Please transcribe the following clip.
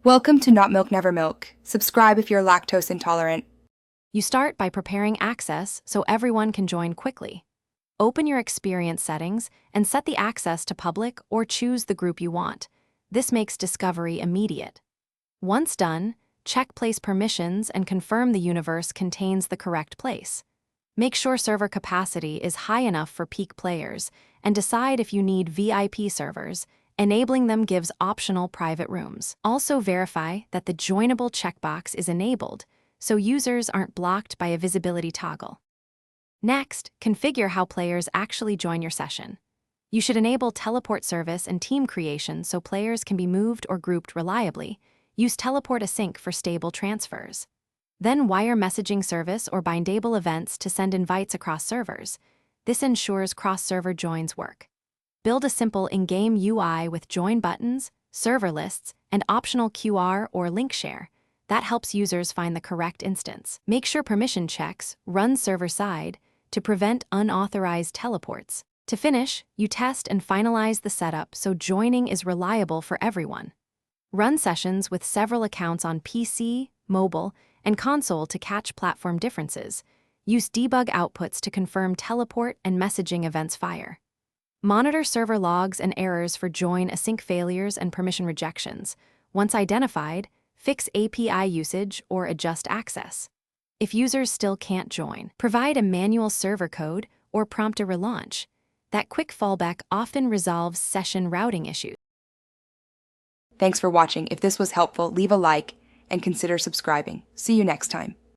Welcome to Not Milk Never Milk. Subscribe if you're lactose intolerant. You start by preparing access so everyone can join quickly. Open your experience settings and set the access to public or choose the group you want. This makes discovery immediate. Once done, check place permissions and confirm the universe contains the correct place. Make sure server capacity is high enough for peak players and decide if you need VIP servers. Enabling them gives optional private rooms. Also verify that the joinable checkbox is enabled so users aren't blocked by a visibility toggle. Next, configure how players actually join your session. You should enable teleport service and team creation so players can be moved or grouped reliably. Use teleport async for stable transfers. Then wire messaging service or bindable events to send invites across servers. This ensures cross-server joins work. Build a simple in-game UI with join buttons, server lists, and optional QR or link share. That helps users find the correct instance. Make sure permission checks run server-side to prevent unauthorized teleports. To finish, you test and finalize the setup so joining is reliable for everyone. Run sessions with several accounts on PC, mobile, and console to catch platform differences. Use debug outputs to confirm teleport and messaging events fire. Monitor server logs and errors for join async failures and permission rejections. Once identified, fix API usage or adjust access. If users still can't join, provide a manual server code or prompt a relaunch. That quick fallback often resolves session routing issues. Thanks for watching. If this was helpful, leave a like and consider subscribing. See you next time.